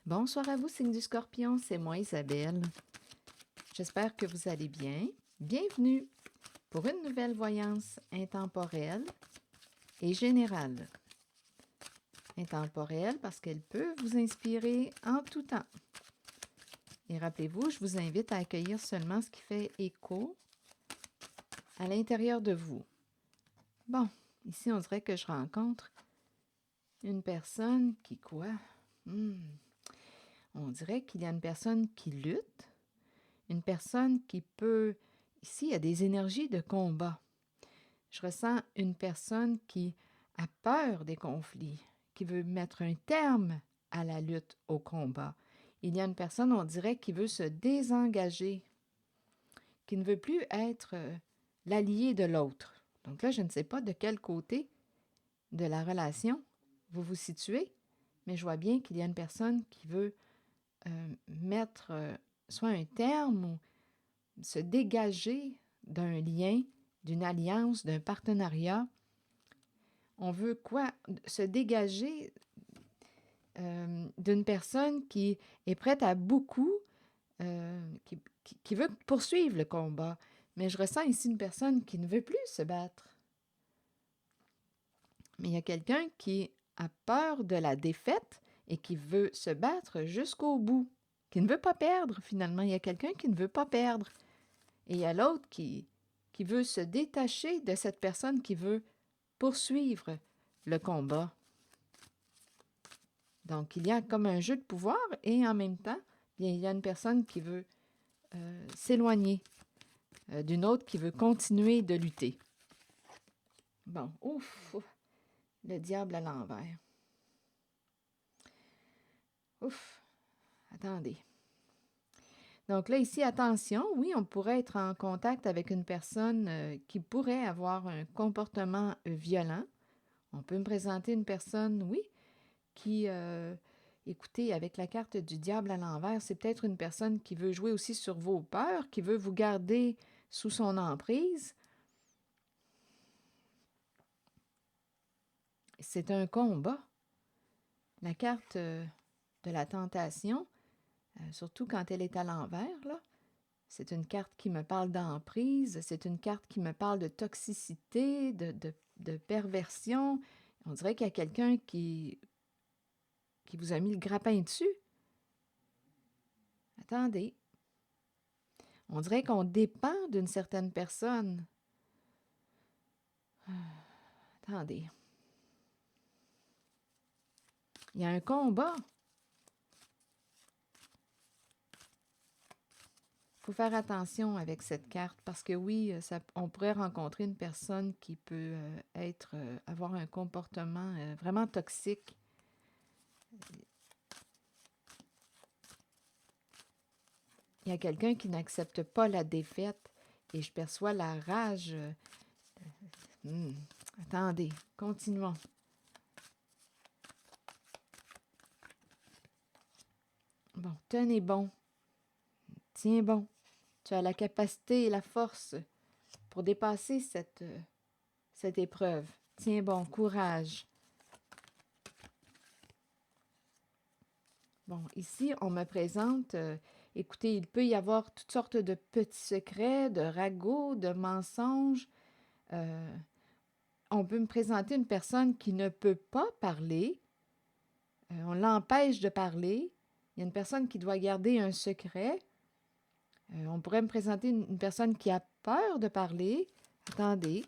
Bonsoir à vous, signe du Scorpion, c'est moi Isabelle. J'espère que vous allez bien. Bienvenue pour une nouvelle voyance intemporelle et générale. Intemporelle parce qu'elle peut vous inspirer en tout temps. Et rappelez-vous, je vous invite à accueillir seulement ce qui fait écho à l'intérieur de vous. Bon, ici on dirait que je rencontre une personne qui quoi? On dirait qu'il y a une personne qui lutte. Une personne qui peut... Ici, il y a des énergies de combat. Je ressens une personne qui a peur des conflits, qui veut mettre un terme à la lutte, au combat. Il y a une personne, on dirait, qui veut se désengager, qui ne veut plus être l'allié de l'autre. Donc là, je ne sais pas de quel côté de la relation vous vous situez, mais je vois bien qu'il y a une personne qui veut mettre soit un terme ou se dégager d'un lien, d'une alliance, d'un partenariat. On veut quoi? Se dégager d'une personne qui est prête à beaucoup, qui veut poursuivre le combat. Mais je ressens ici une personne qui ne veut plus se battre. Mais il y a quelqu'un qui a peur de la défaite et qui veut se battre jusqu'au bout, qui ne veut pas perdre finalement. Il y a quelqu'un qui ne veut pas perdre. Et il y a l'autre qui veut se détacher de cette personne qui veut poursuivre le combat. Donc, il y a comme un jeu de pouvoir et en même temps, bien, il y a une personne qui veut s'éloigner d'une autre qui veut continuer de lutter. Bon, ouf, le diable à l'envers. Ouf, attendez. Donc là, ici, attention, oui, on pourrait être en contact avec une personne qui pourrait avoir un comportement violent. On peut me présenter une personne, oui, qui, écoutez, avec la carte du diable à l'envers, c'est peut-être une personne qui veut jouer aussi sur vos peurs, qui veut vous garder sous son emprise. C'est un combat. La carte de la tentation, surtout quand elle est à l'envers, là, c'est une carte qui me parle d'emprise, c'est une carte qui me parle de toxicité, de perversion. On dirait qu'il y a quelqu'un qui vous a mis le grappin dessus. Attendez. On dirait qu'on dépend d'une certaine personne. Attendez. Il y a un combat. Il faut faire attention avec cette carte parce que oui, on pourrait rencontrer une personne qui peut avoir un comportement vraiment toxique. Il y a quelqu'un qui n'accepte pas la défaite et je perçois la rage. Attendez, continuons. Bon, tenez bon. Tiens bon. Tu as la capacité et la force pour dépasser cette épreuve. Tiens bon, courage. Bon, ici, on me présente, écoutez, il peut y avoir toutes sortes de petits secrets, de ragots, de mensonges. On peut me présenter une personne qui ne peut pas parler. On l'empêche de parler. Il y a une personne qui doit garder un secret. On pourrait me présenter une personne qui a peur de parler. Attendez.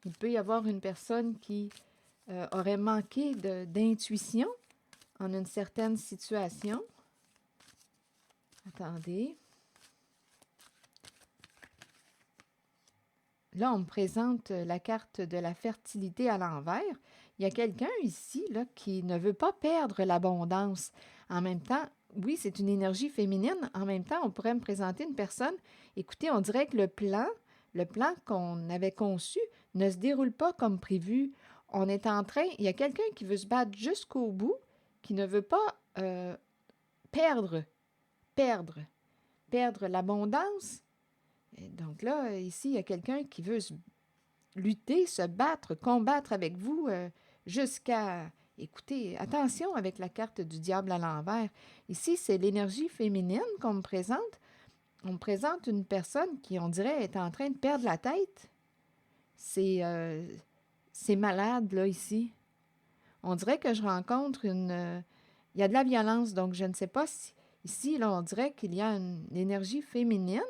Il peut y avoir une personne qui aurait manqué d'intuition en une certaine situation. Attendez. Là, on me présente la carte de la fertilité à l'envers. Il y a quelqu'un ici là, qui ne veut pas perdre l'abondance. En même temps, oui, c'est une énergie féminine. En même temps, on pourrait me présenter une personne. Écoutez, on dirait que le plan qu'on avait conçu ne se déroule pas comme prévu. On est en train, il y a quelqu'un qui veut se battre jusqu'au bout, qui ne veut pas perdre l'abondance. Et donc là, ici, il y a quelqu'un qui veut lutter, se battre, combattre avec vous jusqu'à... Écoutez, attention avec la carte du diable à l'envers. Ici, c'est l'énergie féminine qu'on me présente. On me présente une personne qui, on dirait, est en train de perdre la tête. C'est malade, là, ici. On dirait que je rencontre il y a de la violence, donc je ne sais pas si... Ici, là, on dirait qu'il y a une énergie féminine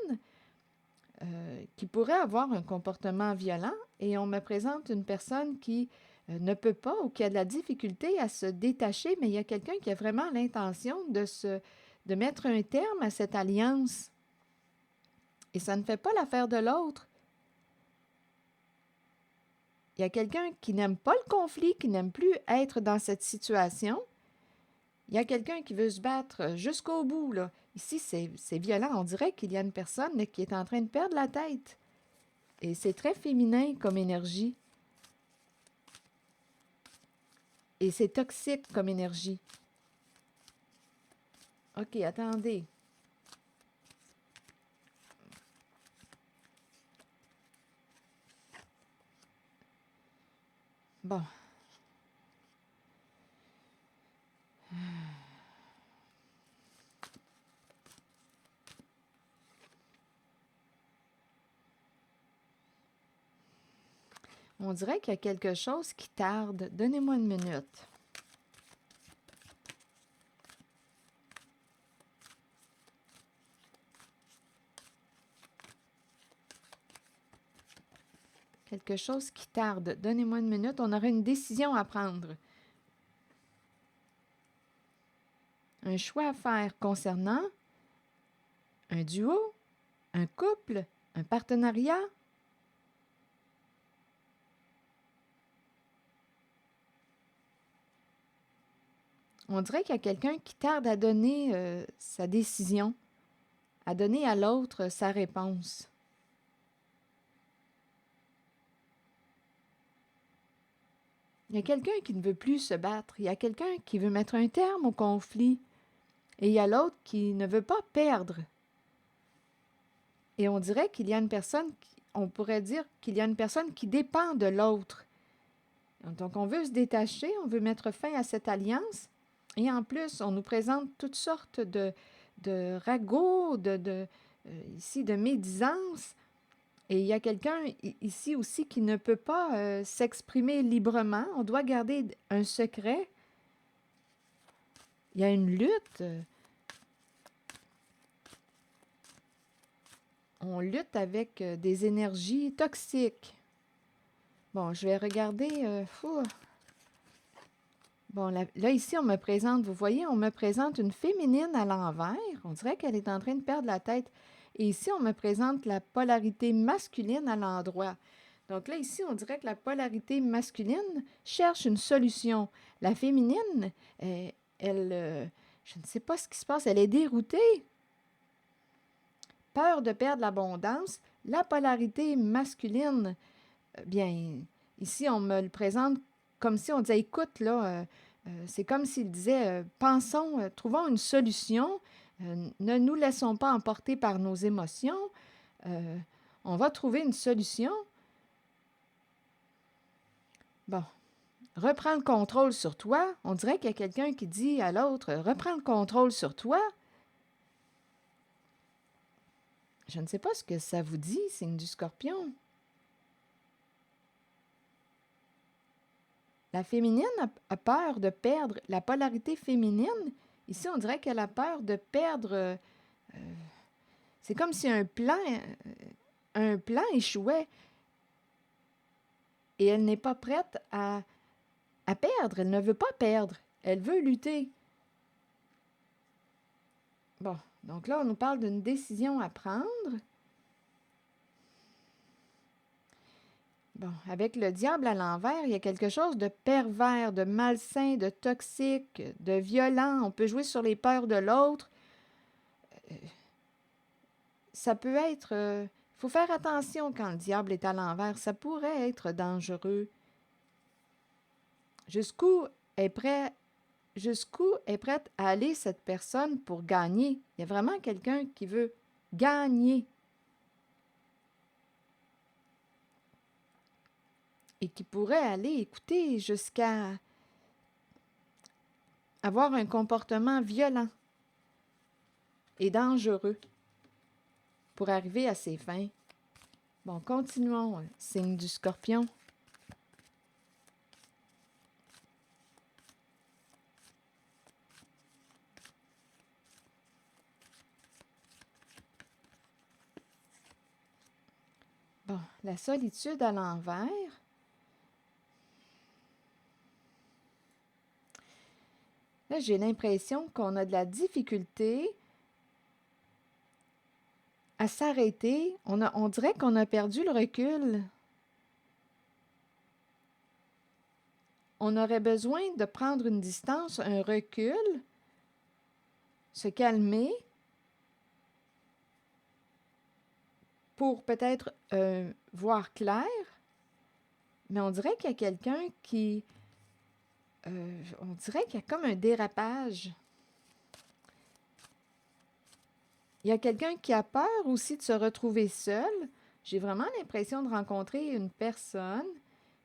qui pourrait avoir un comportement violent et on me présente une personne qui ne peut pas ou qui a de la difficulté à se détacher, mais il y a quelqu'un qui a vraiment l'intention de mettre un terme à cette alliance. Et ça ne fait pas l'affaire de l'autre. Il y a quelqu'un qui n'aime pas le conflit, qui n'aime plus être dans cette situation. Il y a quelqu'un qui veut se battre jusqu'au bout, là. Ici, c'est violent. On dirait qu'il y a une personne là, qui est en train de perdre la tête. Et c'est très féminin comme énergie. Et c'est toxique comme énergie. OK, attendez. Bon. On dirait qu'il y a quelque chose qui tarde. Donnez-moi une minute. Quelque chose qui tarde. Donnez-moi une minute. On aurait une décision à prendre. Un choix à faire concernant un duo, un couple, un partenariat. On dirait qu'il y a quelqu'un qui tarde à donner sa décision, à donner à l'autre sa réponse. Il y a quelqu'un qui ne veut plus se battre. Il y a quelqu'un qui veut mettre un terme au conflit. Et il y a l'autre qui ne veut pas perdre. Et on dirait qu'il y a une personne, on pourrait dire qu'il y a une personne qui dépend de l'autre. Donc on veut se détacher, on veut mettre fin à cette alliance. Et en plus, on nous présente toutes sortes de ragots, ici de médisance. Et il y a quelqu'un ici aussi qui ne peut pas s'exprimer librement. On doit garder un secret. Il y a une lutte. On lutte avec des énergies toxiques. Bon, je vais regarder. Bon, là, ici, on me présente, vous voyez, on me présente une féminine à l'envers. On dirait qu'elle est en train de perdre la tête. Et ici, on me présente la polarité masculine à l'endroit. Donc là, ici, on dirait que la polarité masculine cherche une solution. La féminine, je ne sais pas ce qui se passe, elle est déroutée. Peur de perdre l'abondance. La polarité masculine, bien, ici, on me le présente comme si on disait, écoute, là, c'est comme s'il disait, pensons, trouvons une solution, ne nous laissons pas emporter par nos émotions, on va trouver une solution. Bon, reprends le contrôle sur toi. On dirait qu'il y a quelqu'un qui dit à l'autre, reprends le contrôle sur toi. Je ne sais pas ce que ça vous dit, signe du Scorpion. La féminine a peur de perdre la polarité féminine. Ici, on dirait qu'elle a peur de perdre. C'est comme si un plan échouait et elle n'est pas prête à perdre. Elle ne veut pas perdre. Elle veut lutter. Bon, donc là, on nous parle d'une décision à prendre. Bon, avec le diable à l'envers, il y a quelque chose de pervers, de malsain, de toxique, de violent. On peut jouer sur les peurs de l'autre. Ça peut être... Il faut faire attention quand le diable est à l'envers. Ça pourrait être dangereux. Jusqu'où est prête à aller cette personne pour gagner? Il y a vraiment quelqu'un qui veut gagner. et qui pourrait aller, écouter, jusqu'à avoir un comportement violent et dangereux pour arriver à ses fins. Bon, continuons. Signe du Scorpion. Bon, la solitude à l'envers. Là, j'ai l'impression qu'on a de la difficulté à s'arrêter. On dirait qu'on a perdu le recul. On aurait besoin de prendre une distance, un recul, se calmer pour peut-être voir clair, mais on dirait qu'il y a quelqu'un qui... on dirait qu'il y a comme un dérapage. Il y a quelqu'un qui a peur aussi de se retrouver seul. J'ai vraiment l'impression de rencontrer une personne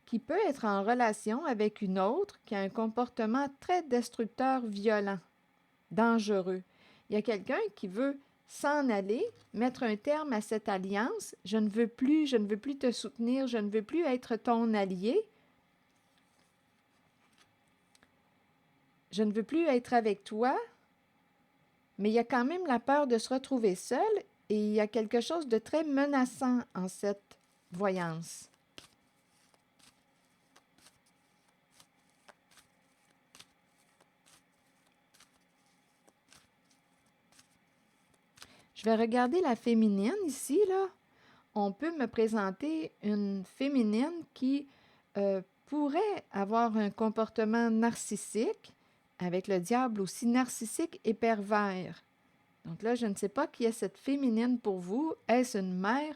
qui peut être en relation avec une autre qui a un comportement très destructeur, violent, dangereux. Il y a quelqu'un qui veut s'en aller, mettre un terme à cette alliance. Je ne veux plus te soutenir, je ne veux plus être ton allié. Je ne veux plus être avec toi, mais il y a quand même la peur de se retrouver seul et il y a quelque chose de très menaçant en cette voyance. Je vais regarder la féminine ici, là. On peut me présenter une féminine qui pourrait avoir un comportement narcissique, avec le diable aussi narcissique et pervers. Donc là, je ne sais pas qui est cette féminine pour vous. Est-ce une mère?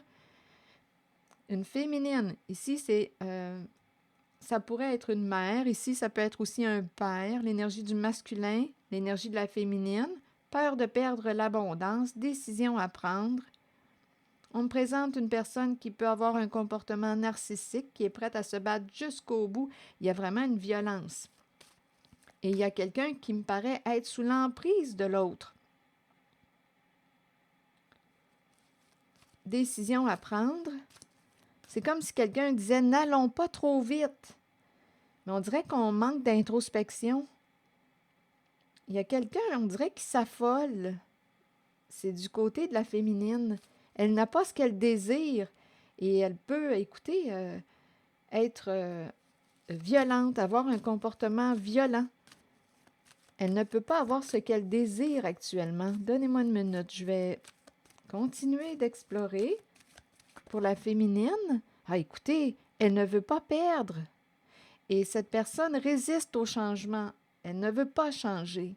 Une féminine. Ici, ça pourrait être une mère. Ici, ça peut être aussi un père, l'énergie du masculin, l'énergie de la féminine. Peur de perdre l'abondance, décision à prendre. On me présente une personne qui peut avoir un comportement narcissique, qui est prête à se battre jusqu'au bout. Il y a vraiment une violence. Et il y a quelqu'un qui me paraît être sous l'emprise de l'autre. Décision à prendre. C'est comme si quelqu'un disait « N'allons pas trop vite ». Mais on dirait qu'on manque d'introspection. Il y a quelqu'un, on dirait, qui s'affole. C'est du côté de la féminine. Elle n'a pas ce qu'elle désire et elle peut, écoutez, être violente, avoir un comportement violent. Elle ne peut pas avoir ce qu'elle désire actuellement. Donnez-moi une minute, je vais continuer d'explorer pour la féminine. Ah, écoutez, elle ne veut pas perdre. Et cette personne résiste au changement. Elle ne veut pas changer.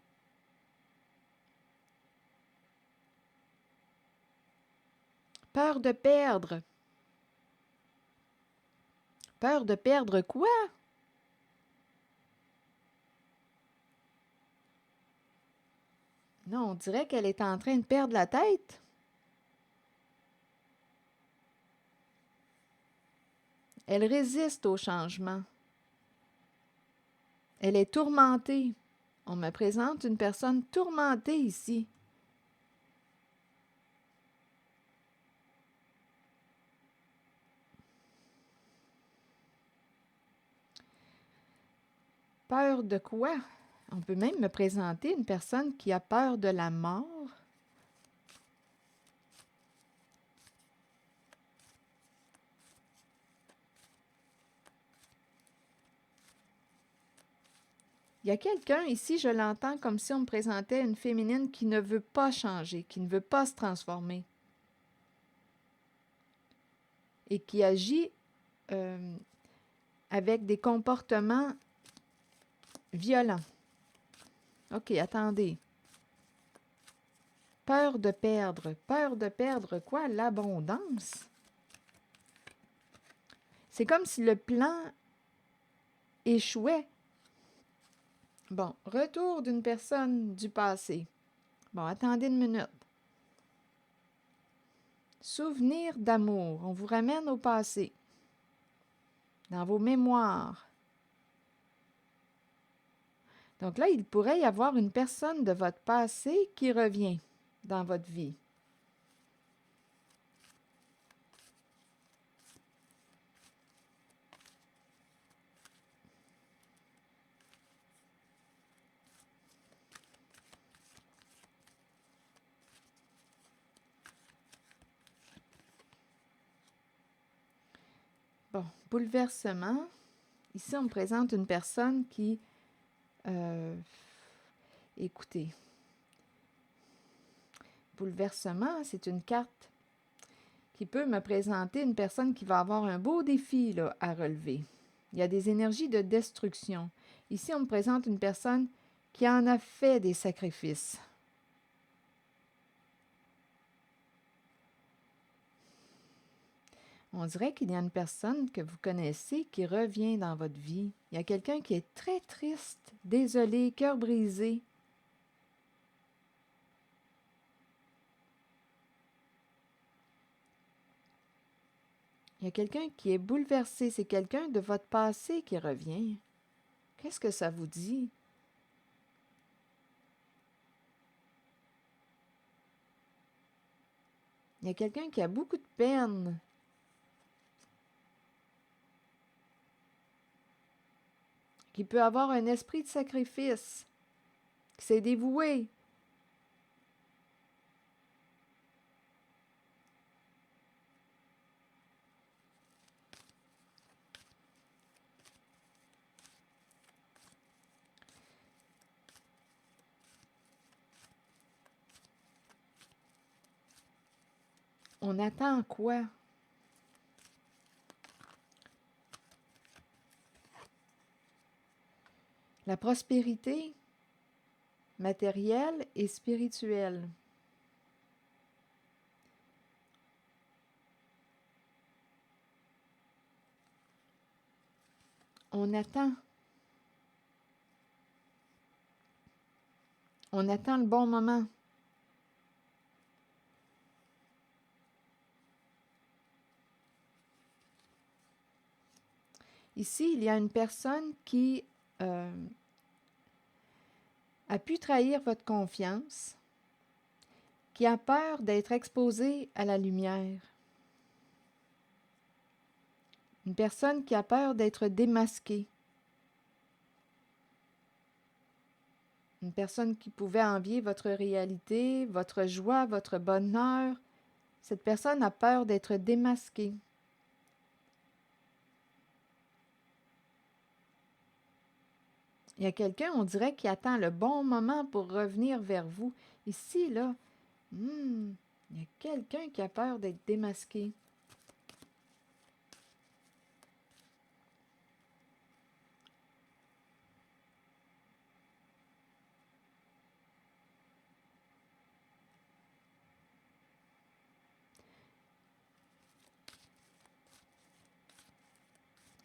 Peur de perdre. Peur de perdre quoi? Non, on dirait qu'elle est en train de perdre la tête. Elle résiste au changement. Elle est tourmentée. On me présente une personne tourmentée ici. Peur de quoi? On peut même me présenter une personne qui a peur de la mort. Il y a quelqu'un ici, je l'entends comme si on me présentait une féminine qui ne veut pas changer, qui ne veut pas se transformer et qui agit avec des comportements violents. OK, attendez. Peur de perdre. Peur de perdre quoi? L'abondance. C'est comme si le plan échouait. Bon, retour d'une personne du passé. Bon, attendez une minute. Souvenir d'amour. On vous ramène au passé. dans vos mémoires. Donc là, il pourrait y avoir une personne de votre passé qui revient dans votre vie. Bon, bouleversement. Ici, on me présente une personne qui... écoutez, bouleversement, c'est une carte qui peut me présenter une personne qui va avoir un beau défi là, à relever. Il y a des énergies de destruction. Ici, on me présente une personne qui en a fait des sacrifices. On dirait qu'il y a une personne que vous connaissez qui revient dans votre vie. Il y a quelqu'un qui est très triste, désolé, cœur brisé. Il y a quelqu'un qui est bouleversé. C'est quelqu'un de votre passé qui revient. Qu'est-ce que ça vous dit? Il y a quelqu'un qui a beaucoup de peine. Qui peut avoir un esprit de sacrifice. Qui s'est dévoué. On attend quoi? La prospérité matérielle et spirituelle. On attend. On attend le bon moment. Ici, il y a une personne qui a pu trahir votre confiance, qui a peur d'être exposée à la lumière. Une personne qui a peur d'être démasquée. Une personne qui pouvait envier votre réalité, votre joie, votre bonheur. Cette personne a peur d'être démasquée. Il y a quelqu'un, on dirait, qui attend le bon moment pour revenir vers vous. Ici, là, il y a quelqu'un qui a peur d'être démasqué.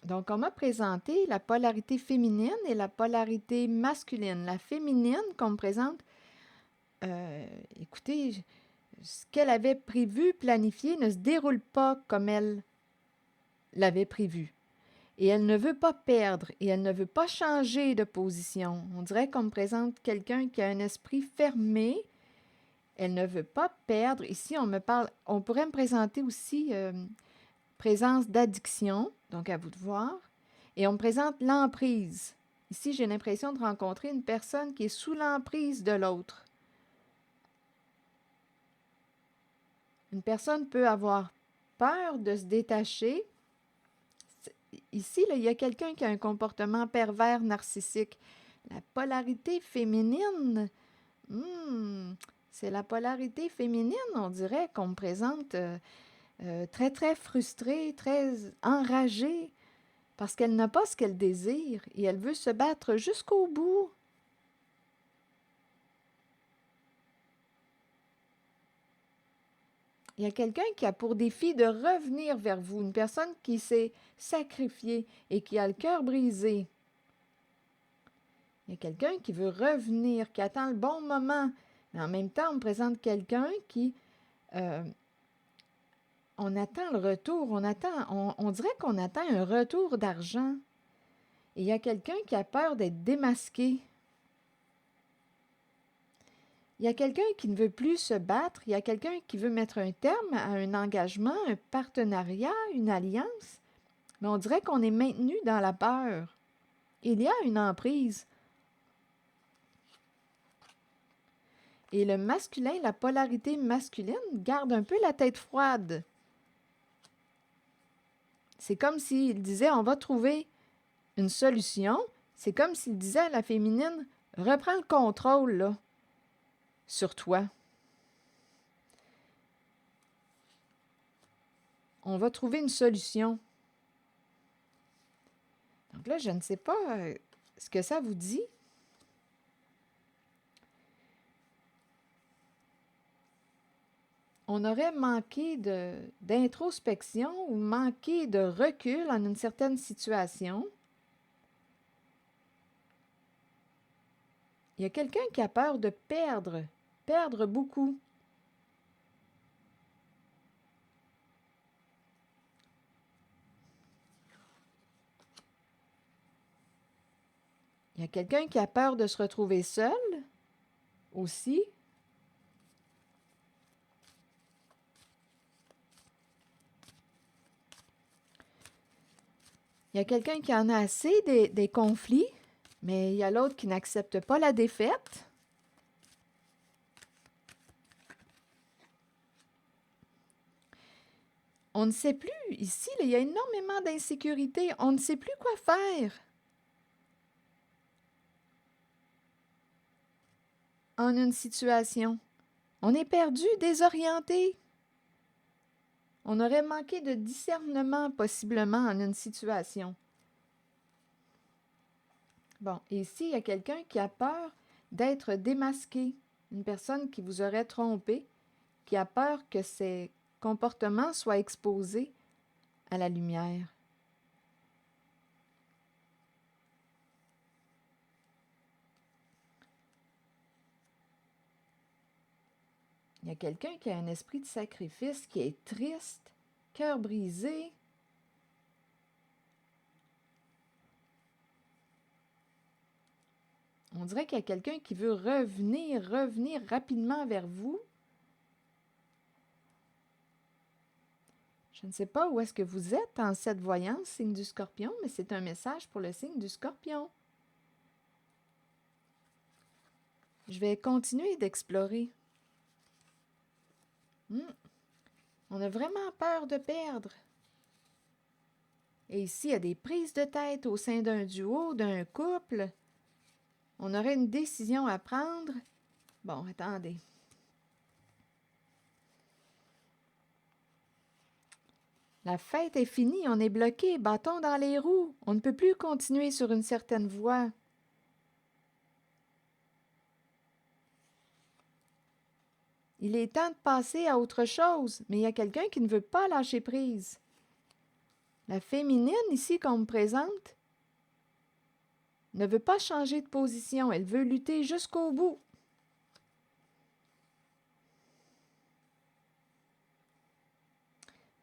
Donc, on m'a présenté la polarité féminine et la polarité masculine. La féminine qu'on me présente, écoutez, ce qu'elle avait prévu, planifié, ne se déroule pas comme elle l'avait prévu. Et elle ne veut pas perdre et elle ne veut pas changer de position. On dirait qu'on me présente quelqu'un qui a un esprit fermé. Elle ne veut pas perdre. Ici, on pourrait me présenter aussi présence d'addiction, donc à vous de voir. Et on me présente l'emprise. Ici, j'ai l'impression de rencontrer une personne qui est sous l'emprise de l'autre. Une personne peut avoir peur de se détacher. Ici, là, il y a quelqu'un qui a un comportement pervers narcissique. La polarité féminine, c'est la polarité féminine, on dirait, qu'on me présente très, très frustrée, très enragée, parce qu'elle n'a pas ce qu'elle désire et elle veut se battre jusqu'au bout. Il y a quelqu'un qui a pour défi de revenir vers vous, une personne qui s'est sacrifiée et qui a le cœur brisé. Il y a quelqu'un qui veut revenir, qui attend le bon moment. Mais en même temps, on me présente quelqu'un qui on attend le retour, on dirait qu'on attend un retour d'argent. Et il y a quelqu'un qui a peur d'être démasqué. Il y a quelqu'un qui ne veut plus se battre, il y a quelqu'un qui veut mettre un terme à un engagement, un partenariat, une alliance, mais on dirait qu'on est maintenu dans la peur. Il y a une emprise. Et le masculin, la polarité masculine, garde un peu la tête froide. C'est comme s'il disait, on va trouver une solution. C'est comme s'il disait à la féminine, reprends le contrôle, là, sur toi. On va trouver une solution. Donc là, je ne sais pas ce que ça vous dit. On aurait manqué d'introspection ou manqué de recul en une certaine situation. Il y a quelqu'un qui a peur de perdre beaucoup. Il y a quelqu'un qui a peur de se retrouver seul aussi. Il y a quelqu'un qui en a assez des conflits, mais il y a l'autre qui n'accepte pas la défaite. On ne sait plus, ici, là, il y a énormément d'insécurité. On ne sait plus quoi faire en une situation. On est perdu, désorienté. On aurait manqué de discernement possiblement en une situation. Bon, et ici, il y a quelqu'un qui a peur d'être démasqué, une personne qui vous aurait trompé, qui a peur que ses comportements soient exposés à la lumière. Il y a quelqu'un qui a un esprit de sacrifice, qui est triste, cœur brisé. On dirait qu'il y a quelqu'un qui veut revenir rapidement vers vous. Je ne sais pas où est-ce que vous êtes en cette voyance, signe du Scorpion, mais c'est un message pour le signe du Scorpion. Je vais continuer d'explorer. On a vraiment peur de perdre. Et ici, il y a des prises de tête au sein d'un duo, d'un couple. On aurait une décision à prendre. Bon, attendez. La fête est finie, on est bloqué, bâton dans les roues. On ne peut plus continuer sur une certaine voie. Il est temps de passer à autre chose, mais il y a quelqu'un qui ne veut pas lâcher prise. La féminine, ici, qu'on me présente, ne veut pas changer de position. Elle veut lutter jusqu'au bout.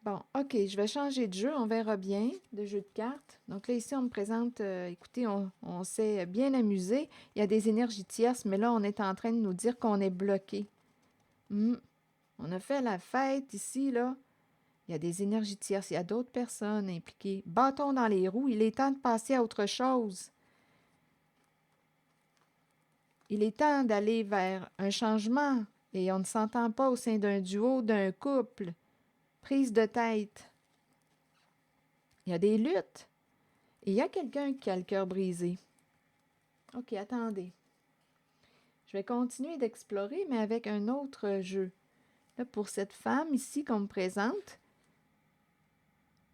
Bon, OK, je vais changer de jeu. On verra bien, de jeu de cartes. Donc là, ici, on me présente, écoutez, on s'est bien amusé. Il y a des énergies tierces, mais là, on est en train de nous dire qu'on est bloqué. On a fait la fête ici, là. Il y a des énergies tierces, il y a d'autres personnes impliquées. Bâton dans les roues, il est temps de passer à autre chose. Il est temps d'aller vers un changement et on ne s'entend pas au sein d'un duo, d'un couple. Prise de tête. Il y a des luttes. Et il y a quelqu'un qui a le cœur brisé. OK, attendez. Je vais continuer d'explorer, mais avec un autre jeu. Là, pour cette femme ici qu'on me présente,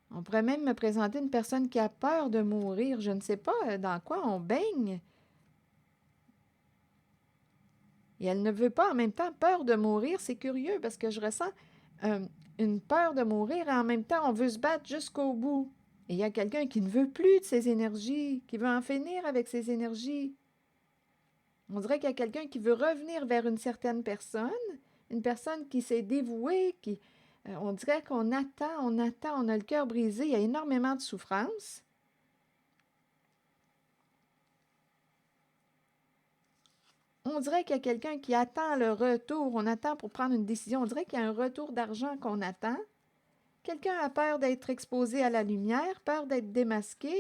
on pourrait même me présenter une personne qui a peur de mourir. Je ne sais pas dans quoi on baigne. Et elle ne veut pas en même temps peur de mourir. C'est curieux parce que je ressens une peur de mourir et en même temps, on veut se battre jusqu'au bout. Et il y a quelqu'un qui ne veut plus de ses énergies, qui veut en finir avec ses énergies. On dirait qu'il y a quelqu'un qui veut revenir vers une certaine personne, une personne qui s'est dévouée, qui On dirait qu'on attend, on a le cœur brisé, il y a énormément de souffrance. On dirait qu'il y a quelqu'un qui attend le retour, on attend pour prendre une décision. On dirait qu'il y a un retour d'argent qu'on attend. Quelqu'un a peur d'être exposé à la lumière, peur d'être démasqué.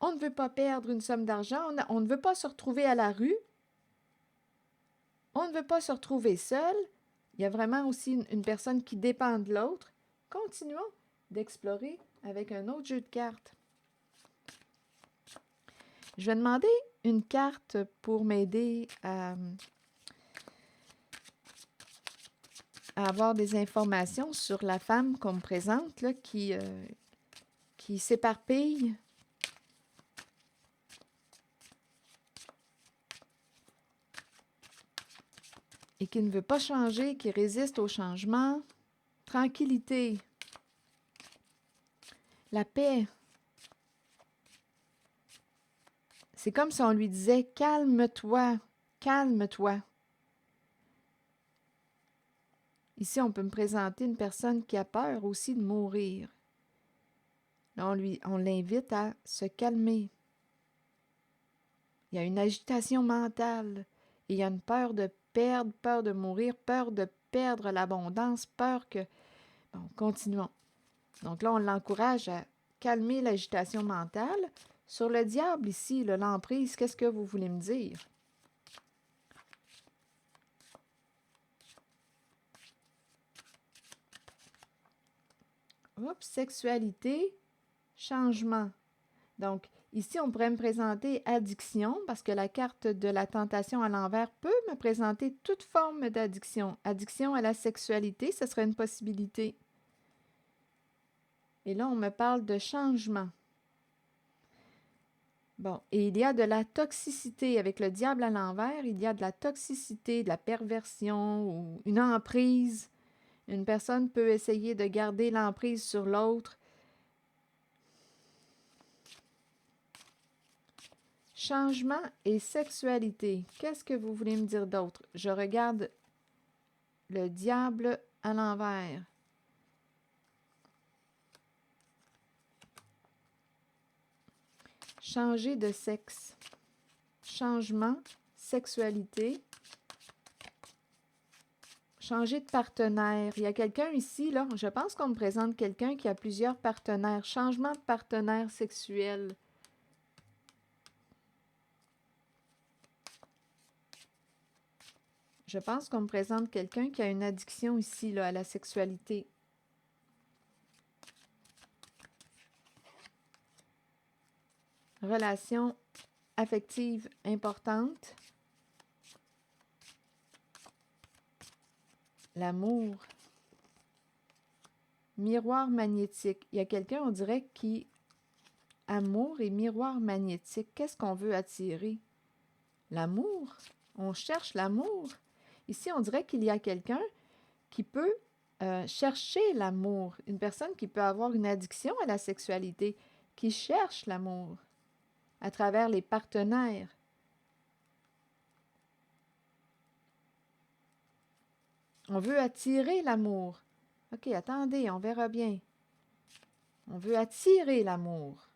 On ne veut pas perdre une somme d'argent, on ne veut pas se retrouver à la rue. On ne veut pas se retrouver seul. Il y a vraiment aussi une personne qui dépend de l'autre. Continuons d'explorer avec un autre jeu de cartes. Je vais demander une carte pour m'aider à avoir des informations sur la femme qu'on me présente, là, qui s'éparpille. Et qui ne veut pas changer, qui résiste au changement. Tranquillité. La paix. C'est comme si on lui disait « Calme-toi, calme-toi ». Ici, on peut me présenter une personne qui a peur aussi de mourir. Là, on l'invite à se calmer. Il y a une agitation mentale. Et il y a une peur de perdre, peur de mourir, peur de perdre l'abondance, peur que... Bon, continuons. Donc là, on l'encourage à calmer l'agitation mentale. Sur le diable ici, l'emprise, qu'est-ce que vous voulez me dire? Oups, sexualité, changement. Donc, ici, on pourrait me présenter addiction, parce que la carte de la tentation à l'envers peut me présenter toute forme d'addiction. Addiction à la sexualité, ce serait une possibilité. Et là, on me parle de changement. Bon, et il y a de la toxicité. Avec le diable à l'envers, il y a de la toxicité, de la perversion ou une emprise. Une personne peut essayer de garder l'emprise sur l'autre. Changement et sexualité. Qu'est-ce que vous voulez me dire d'autre? Je regarde le diable à l'envers. Changer de sexe. Changement, sexualité. Changer de partenaire. Il y a quelqu'un ici, là, je pense qu'on me présente quelqu'un qui a plusieurs partenaires. Changement de partenaire sexuel. Je pense qu'on me présente quelqu'un qui a une addiction ici, là, à la sexualité. Relation affective importante. L'amour. Miroir magnétique. Il y a quelqu'un, on dirait, qui... Amour et miroir magnétique. Qu'est-ce qu'on veut attirer? L'amour. On cherche l'amour. Ici, on dirait qu'il y a quelqu'un qui peut chercher l'amour. Une personne qui peut avoir une addiction à la sexualité, qui cherche l'amour à travers les partenaires. On veut attirer l'amour. OK, attendez, on verra bien. On veut attirer l'amour.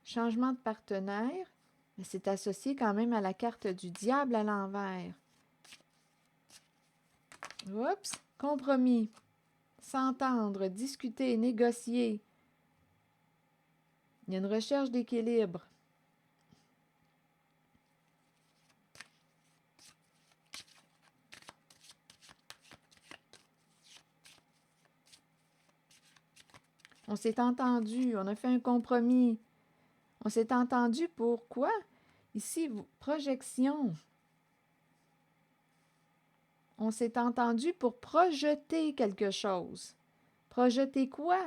Changement de partenaire, mais c'est associé quand même à la carte du diable à l'envers. Oups, compromis. S'entendre, discuter, négocier. Il y a une recherche d'équilibre. On s'est entendu, on a fait un compromis. On s'est entendu pour quoi? Ici, projection. On s'est entendu pour projeter quelque chose. Projeter quoi?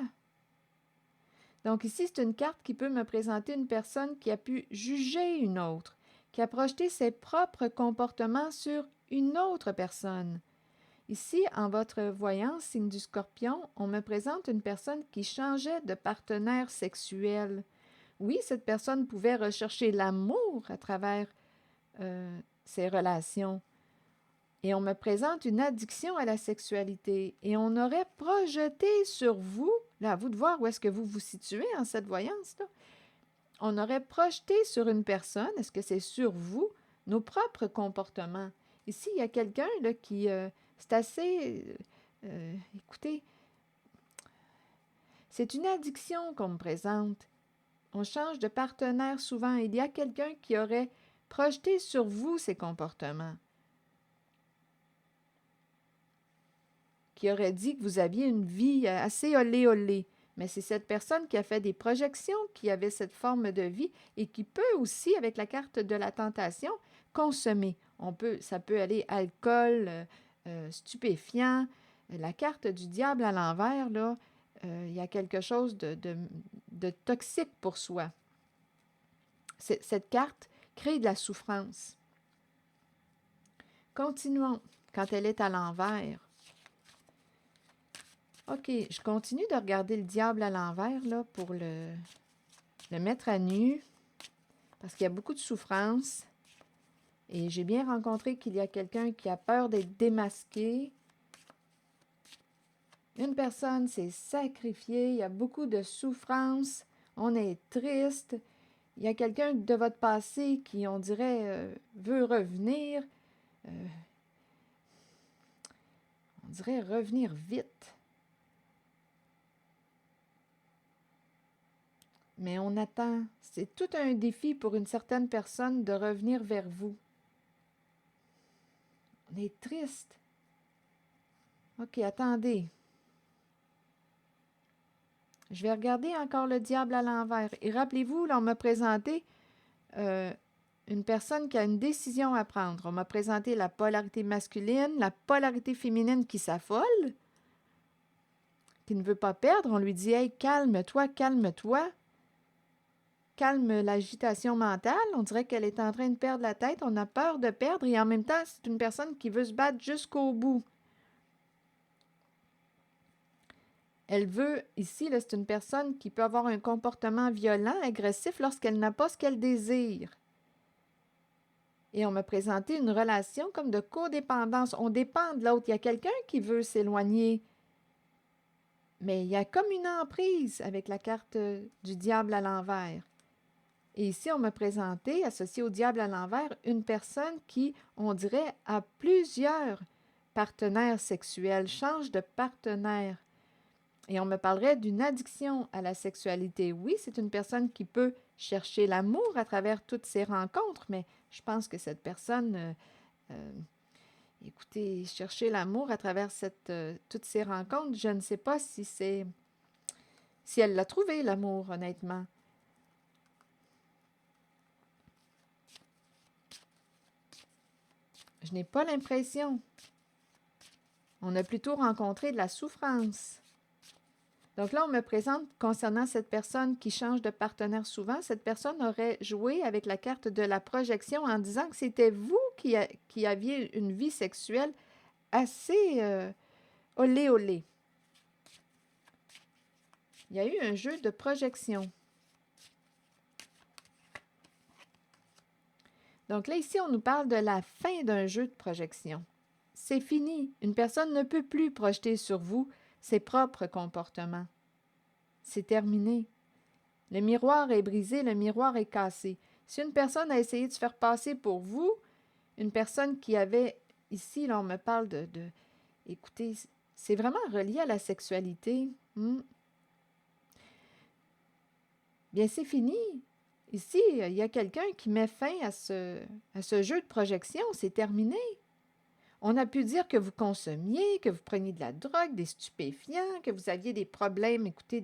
Donc ici, c'est une carte qui peut me présenter une personne qui a pu juger une autre, qui a projeté ses propres comportements sur une autre personne. Ici, en votre voyance, signe du Scorpion, on me présente une personne qui changeait de partenaire sexuel. Oui, cette personne pouvait rechercher l'amour à travers ces relations. Et on me présente une addiction à la sexualité. Et on aurait projeté sur vous, là, à vous de voir où est-ce que vous vous situez en cette voyance-là, on aurait projeté sur une personne, est-ce que c'est sur vous, nos propres comportements. Ici, il y a quelqu'un là qui, c'est assez, écoutez, c'est une addiction qu'on me présente. On change de partenaire souvent. Il y a quelqu'un qui aurait projeté sur vous ces comportements, qui aurait dit que vous aviez une vie assez olé olé. Mais c'est cette personne qui a fait des projections, qui avait cette forme de vie et qui peut aussi, avec la carte de la tentation, consommer. Ça peut aller alcool, stupéfiant. La carte du diable à l'envers, là, il y a quelque chose de toxique pour soi. Cette carte crée de la souffrance. Continuons quand elle est à l'envers. OK, je continue de regarder le diable à l'envers là, pour le mettre à nu, parce qu'il y a beaucoup de souffrance. Et j'ai bien rencontré qu'il y a quelqu'un qui a peur d'être démasqué. Une personne s'est sacrifiée, il y a beaucoup de souffrance, on est triste. Il y a quelqu'un de votre passé qui, on dirait, veut revenir. On dirait revenir vite. Mais on attend. C'est tout un défi pour une certaine personne de revenir vers vous. On est triste. OK, attendez. Je vais regarder encore le diable à l'envers. Et rappelez-vous, là, on m'a présenté une personne qui a une décision à prendre. On m'a présenté la polarité masculine, la polarité féminine qui s'affole, qui ne veut pas perdre. On lui dit « Hey, calme-toi, calme-toi. Calme l'agitation mentale. » On dirait qu'elle est en train de perdre la tête. On a peur de perdre et en même temps, c'est une personne qui veut se battre jusqu'au bout. Elle veut, ici, là, c'est une personne qui peut avoir un comportement violent, agressif lorsqu'elle n'a pas ce qu'elle désire. Et on m'a présenté une relation comme de codépendance. On dépend de l'autre. Il y a quelqu'un qui veut s'éloigner. Mais il y a comme une emprise avec la carte du diable à l'envers. Et ici, on m'a présenté, associé au diable à l'envers, une personne qui, on dirait, a plusieurs partenaires sexuels, change de partenaire. Et on me parlerait d'une addiction à la sexualité. Oui, c'est une personne qui peut chercher l'amour à travers toutes ces rencontres, mais je pense que cette personne, écoutez, chercher l'amour à travers toutes ces rencontres, je ne sais pas si elle l'a trouvé, l'amour, honnêtement. Je n'ai pas l'impression. On a plutôt rencontré de la souffrance. Donc là, on me présente, concernant cette personne qui change de partenaire souvent, cette personne aurait joué avec la carte de la projection en disant que c'était vous qui aviez une vie sexuelle assez olé olé. Il y a eu un jeu de projection. Donc là, ici, on nous parle de la fin d'un jeu de projection. C'est fini. Une personne ne peut plus projeter sur vous ses propres comportements. C'est terminé. Le miroir est brisé, le miroir est cassé. Si une personne a essayé de se faire passer pour vous, une personne qui avait, ici, là, on me parle écoutez, c'est vraiment relié à la sexualité. Bien, c'est fini. Ici, il y a quelqu'un qui met fin à ce jeu de projection. C'est terminé. On a pu dire que vous consommiez, que vous preniez de la drogue, des stupéfiants, que vous aviez des problèmes, écoutez,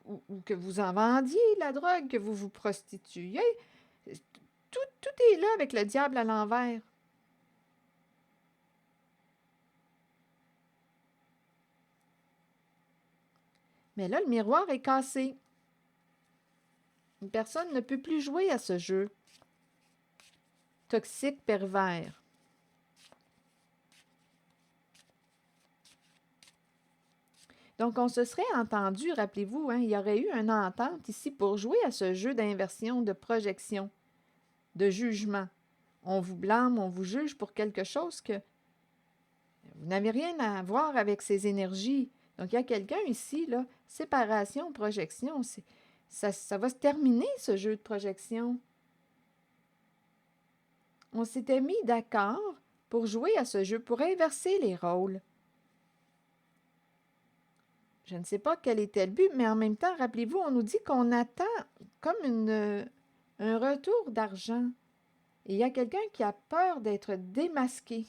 ou que vous en vendiez de la drogue, que vous vous prostituiez. Tout est là avec le diable à l'envers. Mais là, le miroir est cassé. Une personne ne peut plus jouer à ce jeu toxique, pervers. Donc, on se serait entendu, rappelez-vous, il y aurait eu une entente ici pour jouer à ce jeu d'inversion, de projection, de jugement. on vous blâme, on vous juge pour quelque chose que vous n'avez rien à voir avec ces énergies. Donc, il y a quelqu'un ici, là, séparation, projection, ça va se terminer, ce jeu de projection. On s'était mis d'accord pour jouer à ce jeu, pour inverser les rôles. Je ne sais pas quel était le but, mais en même temps, rappelez-vous, on nous dit qu'on attend comme un retour d'argent. Et il y a quelqu'un qui a peur d'être démasqué.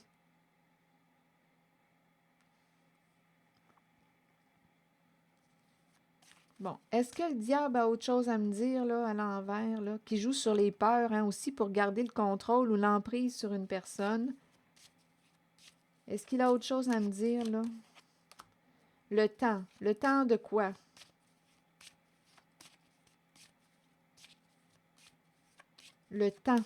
Bon, est-ce que le diable a autre chose à me dire, là, à l'envers, là, qui joue sur les peurs, hein, aussi pour garder le contrôle ou l'emprise sur une personne? Est-ce qu'il a autre chose à me dire, là? Le temps. Le temps de quoi? Le temps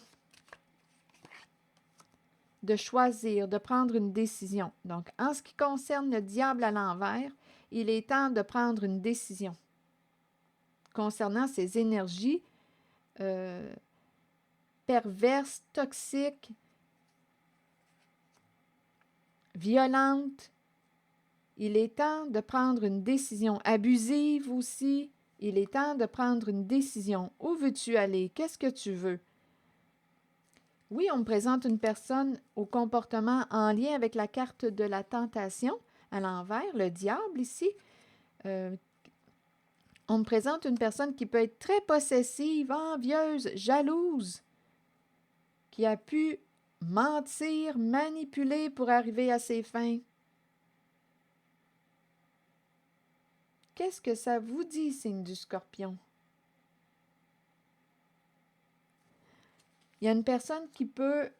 de choisir, de prendre une décision. Donc, en ce qui concerne le diable à l'envers, il est temps de prendre une décision concernant ces énergies perverses, toxiques, violentes. Il est temps de prendre une décision abusive aussi. Il est temps de prendre une décision. Où veux-tu aller? Qu'est-ce que tu veux? Oui, on me présente une personne au comportement en lien avec la carte de la tentation à l'envers, le diable ici. On me présente une personne qui peut être très possessive, envieuse, jalouse, qui a pu mentir, manipuler pour arriver à ses fins. Qu'est-ce que ça vous dit, signe du Scorpion? Il y a une personne qui peut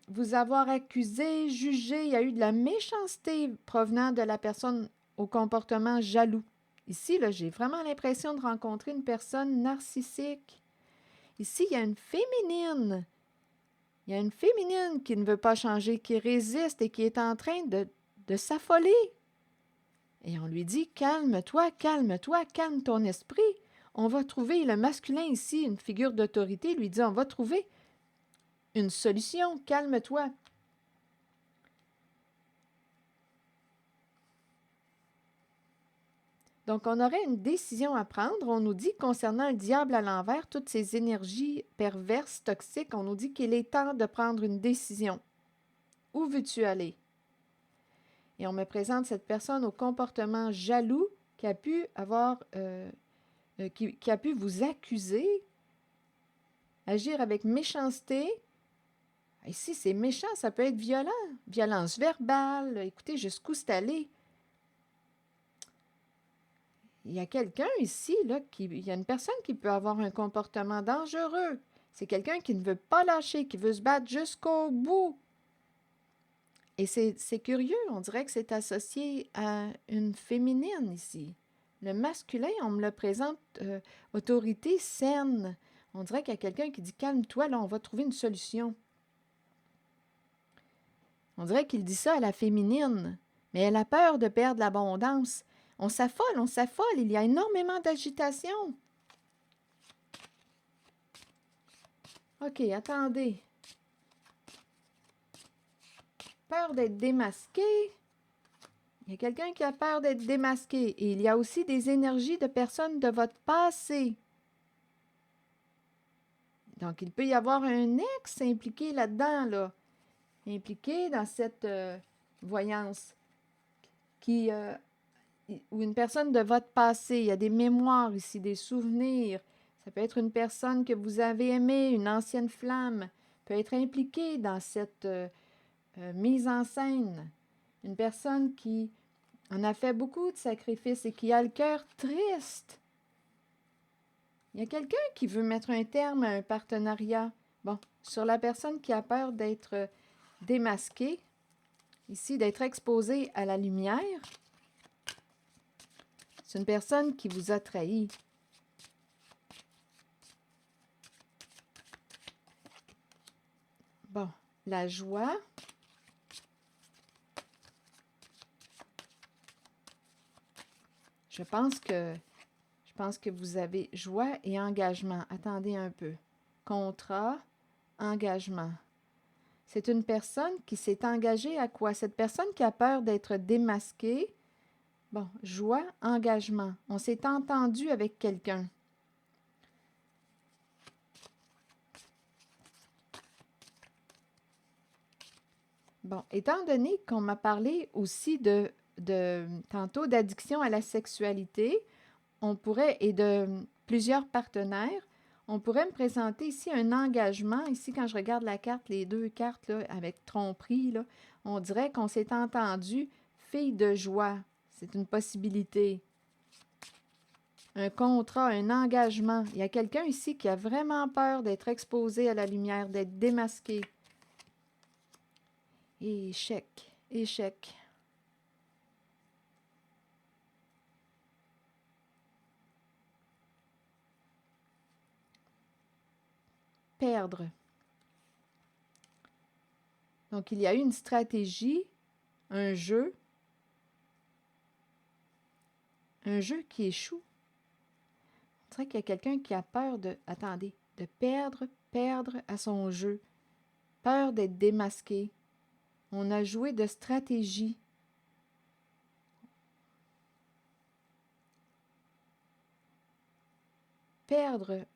vous avoir accusé, jugé. Il y a eu de la méchanceté provenant de la personne au comportement jaloux. Ici, là, j'ai vraiment l'impression de rencontrer une personne narcissique. Ici, il y a une féminine. Il y a une féminine qui ne veut pas changer, qui résiste et qui est en train de s'affoler. Et on lui dit, calme-toi, calme-toi, calme ton esprit. On va trouver, le masculin ici, une figure d'autorité, lui dit, on va trouver une solution, calme-toi. Donc, on aurait une décision à prendre. On nous dit, concernant le diable à l'envers, toutes ces énergies perverses, toxiques, on nous dit qu'il est temps de prendre une décision. Où veux-tu aller? Et on me présente cette personne au comportement jaloux qui a pu avoir, qui a pu vous accuser, agir avec méchanceté. Ici, c'est méchant, ça peut être violent. Violence verbale, écoutez, jusqu'où c'est allé. Il y a quelqu'un ici, là, il y a une personne qui peut avoir un comportement dangereux. C'est quelqu'un qui ne veut pas lâcher, qui veut se battre jusqu'au bout. Et c'est curieux, on dirait que c'est associé à une féminine ici. Le masculin, on me le présente autorité saine. On dirait qu'il y a quelqu'un qui dit « Calme-toi, là, on va trouver une solution ». On dirait qu'il dit ça à la féminine, mais elle a peur de perdre l'abondance. On s'affole, il y a énormément d'agitation. OK, attendez. Peur d'être démasqué. Il y a quelqu'un qui a peur d'être démasqué. Et il y a aussi des énergies de personnes de votre passé. Donc, il peut y avoir un ex impliqué là-dedans, là. Impliqué dans cette voyance. Ou une personne de votre passé. Il y a des mémoires ici, des souvenirs. Ça peut être une personne que vous avez aimée, une ancienne flamme, peut être impliquée dans cette mise en scène. Une personne qui en a fait beaucoup de sacrifices et qui a le cœur triste. Il y a quelqu'un qui veut mettre un terme à un partenariat. Bon, sur la personne qui a peur d'être démasquée, ici, d'être exposée à la lumière, c'est une personne qui vous a trahi. Bon, la joie. Je pense que vous avez joie et engagement. Attendez un peu. Contrat, engagement. C'est une personne qui s'est engagée à quoi? Cette personne qui a peur d'être démasquée. Bon, joie, engagement. On s'est entendu avec quelqu'un. Bon, étant donné qu'on m'a parlé aussi tantôt d'addiction à la sexualité, on pourrait, et de plusieurs partenaires, on pourrait me présenter ici un engagement. Ici, quand je regarde la carte, les deux cartes là, avec tromperie, là, on dirait qu'on s'est entendu fille de joie. C'est une possibilité. Un contrat, un engagement. Il y a quelqu'un ici qui a vraiment peur d'être exposé à la lumière, d'être démasqué. Échec, échec. Perdre. Donc, il y a eu une stratégie, un jeu qui échoue. On dirait qu'il y a quelqu'un qui a peur de, attendez, de perdre à son jeu. Peur d'être démasqué. On a joué de stratégie. Perdre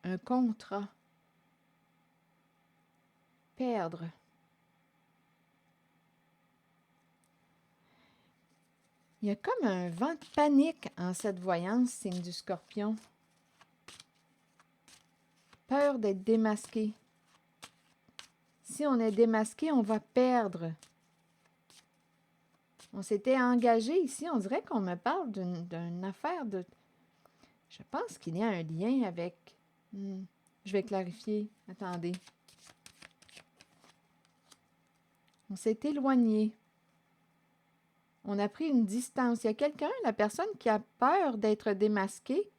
un contrat. Perdre. Il y a comme un vent de panique en cette voyance, signe du Scorpion. Peur d'être démasqué. Si on est démasqué, on va perdre. On s'était engagé ici, on dirait qu'on me parle d'une affaire de... Je pense qu'il y a un lien avec... je vais clarifier. Attendez. On s'est éloigné. On a pris une distance. Il y a quelqu'un, la personne qui a peur d'être démasquée.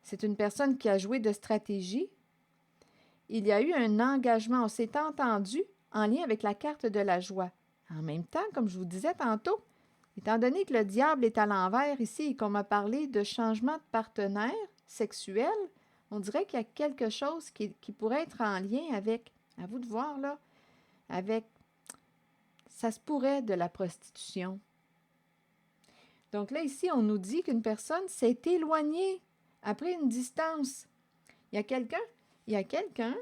C'est une personne qui a joué de stratégie. Il y a eu un engagement. On s'est entendu en lien avec la carte de la joie. En même temps, comme je vous disais tantôt, étant donné que le diable est à l'envers ici et qu'on m'a parlé de changement de partenaire sexuel, on dirait qu'il y a quelque chose qui pourrait être en lien avec, à vous de voir là, avec, ça se pourrait de la prostitution. Donc là, ici, on nous dit qu'une personne s'est éloignée après une distance. Il y a quelqu'un,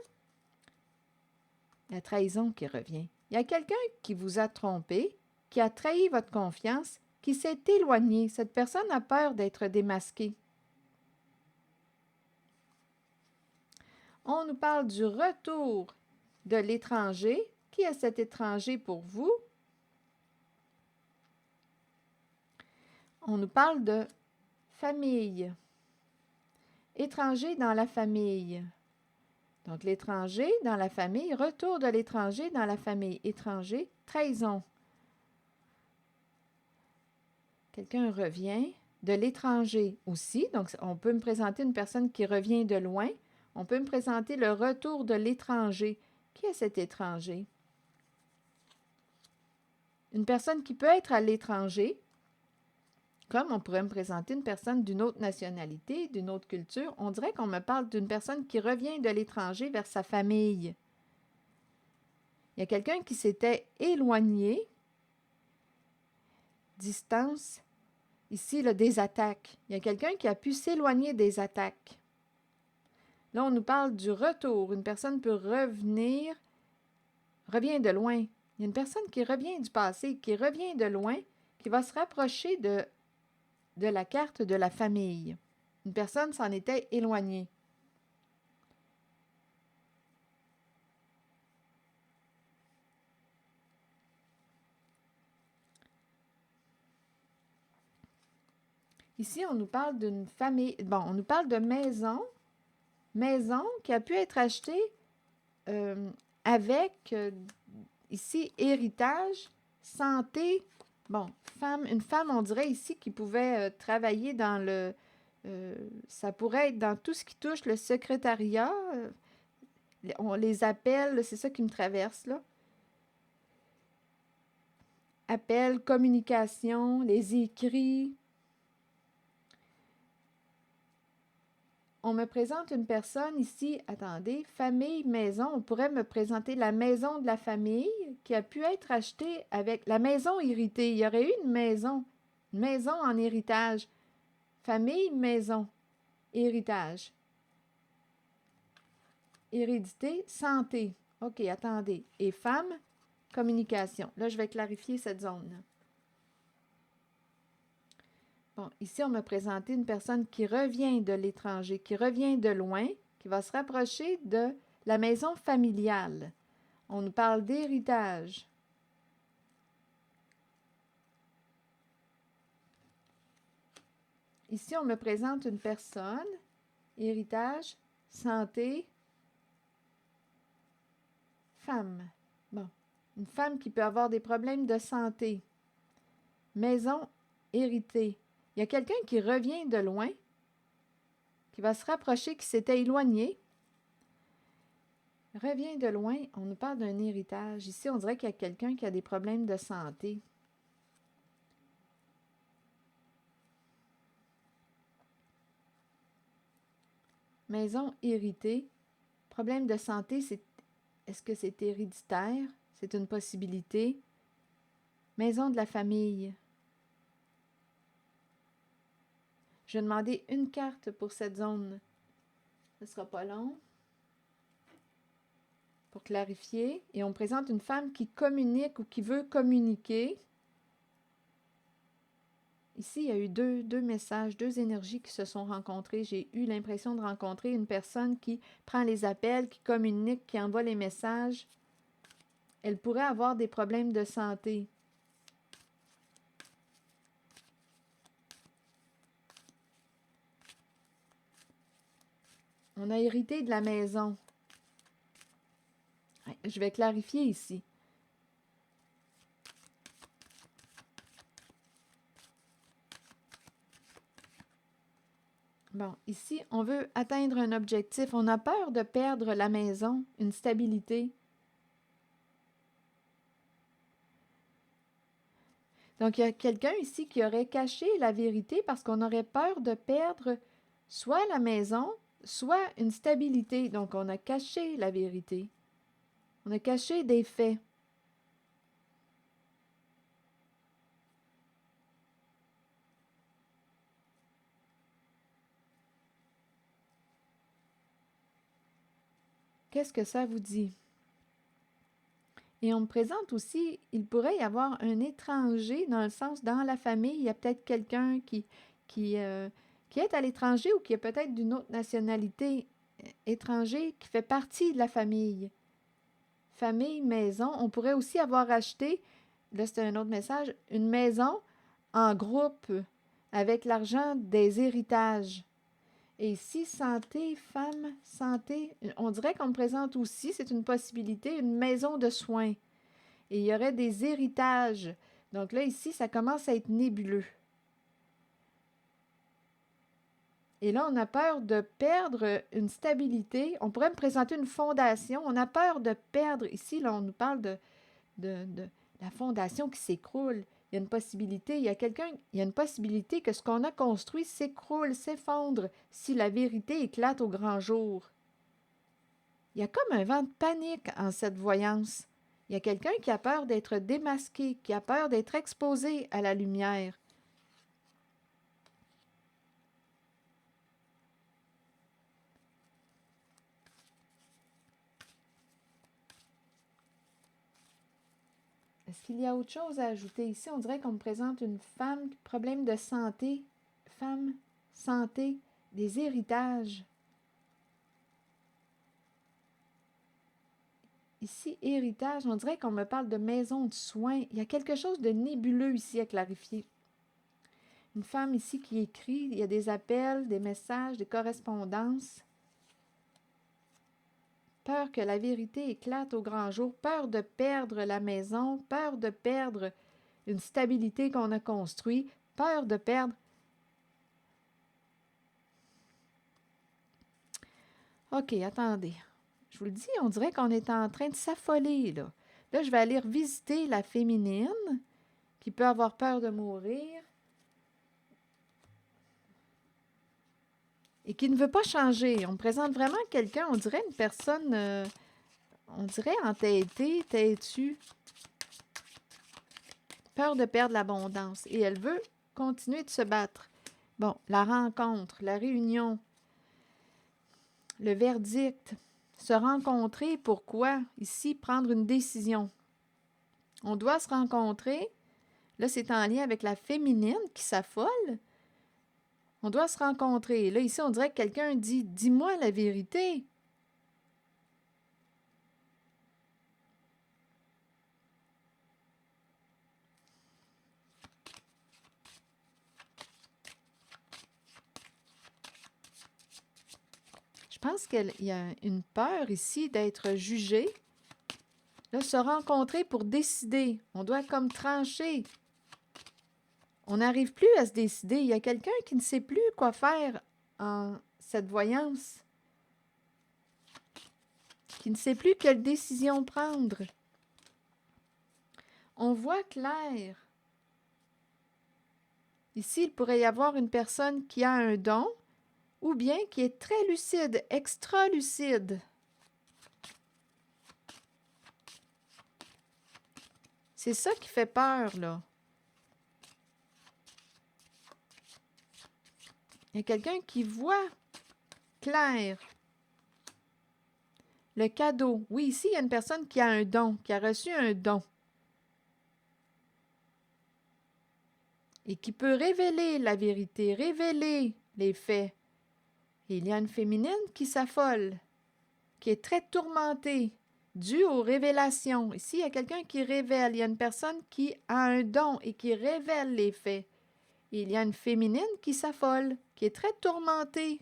la trahison qui revient. Il y a quelqu'un qui vous a trompé, qui a trahi votre confiance, qui s'est éloigné. Cette personne a peur d'être démasquée. On nous parle du retour de l'étranger. Qui est cet étranger pour vous? On nous parle de famille. Étranger dans la famille. Donc, l'étranger dans la famille, retour de l'étranger dans la famille. Étranger, trahison. Quelqu'un revient de l'étranger aussi. Donc, on peut me présenter une personne qui revient de loin. On peut me présenter le retour de l'étranger. Qui est cet étranger? Une personne qui peut être à l'étranger, comme on pourrait me présenter une personne d'une autre nationalité, d'une autre culture. On dirait qu'on me parle d'une personne qui revient de l'étranger vers sa famille. Il y a quelqu'un qui s'était éloigné. Distance. Ici, là, des attaques. Il y a quelqu'un qui a pu s'éloigner des attaques. Là, on nous parle du retour. Une personne peut revenir, revient de loin. Il y a une personne qui revient du passé, qui revient de loin, qui va se rapprocher de la carte de la famille. Une personne s'en était éloignée. Ici, on nous parle d'une famille. Bon, on nous parle de maison. Maison qui a pu être achetée avec, ici, héritage, santé. Bon, une femme, on dirait ici, qui pouvait travailler dans le... ça pourrait être dans tout ce qui touche le secrétariat. On les appelle, c'est ça qui me traverse, là. Appel, communication, les écrits. on me présente une personne ici, attendez, famille, maison, on pourrait me présenter la maison de la famille qui a pu être achetée avec la maison héritée. Il y aurait eu une maison en héritage. Famille, maison, héritage. Hérédité, santé. OK, attendez. Et femme, communication. Là, je vais clarifier cette zone-là. Bon, ici, on m'a présenté une personne qui revient de l'étranger, qui revient de loin, qui va se rapprocher de la maison familiale. On nous parle d'héritage. Ici, on me présente une personne, héritage, santé, femme. Bon, une femme qui peut avoir des problèmes de santé. Maison héritée. Il y a quelqu'un qui revient de loin, qui va se rapprocher, qui s'était éloigné. Revient de loin, on nous parle d'un héritage. Ici, on dirait qu'il y a quelqu'un qui a des problèmes de santé. Maison héritée. Problème de santé, est-ce que c'est héréditaire? C'est une possibilité. Maison de la famille. Je vais demander une carte pour cette zone. Ce ne sera pas long. Pour clarifier. Et on présente une femme qui communique ou qui veut communiquer. Ici, il y a eu deux messages, deux énergies qui se sont rencontrées. J'ai eu l'impression de rencontrer une personne qui prend les appels, qui communique, qui envoie les messages. Elle pourrait avoir des problèmes de santé. On a hérité de la maison. Je vais clarifier ici. Bon, ici, on veut atteindre un objectif. On a peur de perdre la maison, une stabilité. Donc, il y a quelqu'un ici qui aurait caché la vérité parce qu'on aurait peur de perdre soit la maison, soit une stabilité. Donc, on a caché la vérité. On a caché des faits. Qu'est-ce que ça vous dit? Et on me présente aussi, il pourrait y avoir un étranger, dans le sens, dans la famille, il y a peut-être quelqu'un qui est à l'étranger ou qui est peut-être d'une autre nationalité étranger qui fait partie de la famille. Famille, maison. On pourrait aussi avoir acheté, là c'est un autre message, une maison en groupe avec l'argent des héritages. Et ici, santé, femme, santé, on dirait qu'on me présente aussi, c'est une possibilité, une maison de soins. Et il y aurait des héritages. Donc là, ici, ça commence à être nébuleux. Et là, on a peur de perdre une stabilité. On pourrait me présenter une fondation. On a peur de perdre. Ici, là, on nous parle de la fondation qui s'écroule. Il y a une possibilité, il y a une possibilité que ce qu'on a construit s'écroule, s'effondre si la vérité éclate au grand jour. Il y a comme un vent de panique en cette voyance. Il y a quelqu'un qui a peur d'être démasqué, qui a peur d'être exposé à la lumière. Est-ce qu'il y a autre chose à ajouter ici? On dirait qu'on me présente une femme, problème de santé, femme, santé, des héritages. Ici, héritage, on dirait qu'on me parle de maison de soins. Il y a quelque chose de nébuleux ici à clarifier. Une femme ici qui écrit, il y a des appels, des messages, des correspondances. Peur que la vérité éclate au grand jour, peur de perdre la maison, peur de perdre une stabilité qu'on a construite, peur de perdre. OK, attendez. Je vous le dis, on dirait qu'on est en train de s'affoler, là. Là, je vais aller revisiter la féminine qui peut avoir peur de mourir. et qui ne veut pas changer. On me présente vraiment quelqu'un, on dirait une personne, on dirait entêtée, têtue, peur de perdre l'abondance. Et elle veut continuer de se battre. Bon, la rencontre, la réunion, le verdict, se rencontrer, pourquoi? Ici, prendre une décision. On doit se rencontrer. Là, c'est en lien avec la féminine qui s'affole. On doit se rencontrer. Là, ici, on dirait que quelqu'un dit « Dis-moi la vérité ». Je pense qu'il y a une peur ici d'être jugé. Là, se rencontrer pour décider. On doit comme trancher. On n'arrive plus à se décider. Il y a quelqu'un qui ne sait plus quoi faire en cette voyance, qui ne sait plus quelle décision prendre. On voit clair. Ici, il pourrait y avoir une personne qui a un don ou bien qui est très lucide, extra lucide. C'est ça qui fait peur, là. Il y a quelqu'un qui voit clair. Le cadeau. Oui, ici, il y a une personne qui a un don, qui a reçu un don. Et qui peut révéler la vérité, révéler les faits. Et il y a une féminine qui s'affole, qui est très tourmentée, due aux révélations. Ici, il y a quelqu'un qui révèle. Il y a une personne qui a un don et qui révèle les faits. Et il y a une féminine qui s'affole, qui est très tourmentée.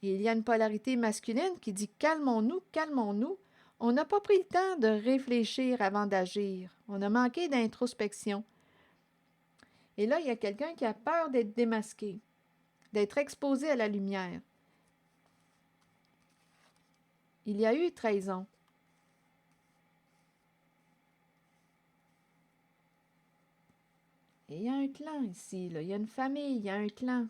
Et il y a une polarité masculine qui dit « Calmons-nous, calmons-nous ». On n'a pas pris le temps de réfléchir avant d'agir. On a manqué d'introspection. Et là, il y a quelqu'un qui a peur d'être démasqué, d'être exposé à la lumière. Il y a eu trahison. Et il y a un clan ici, là. Il y a une famille, il y a un clan.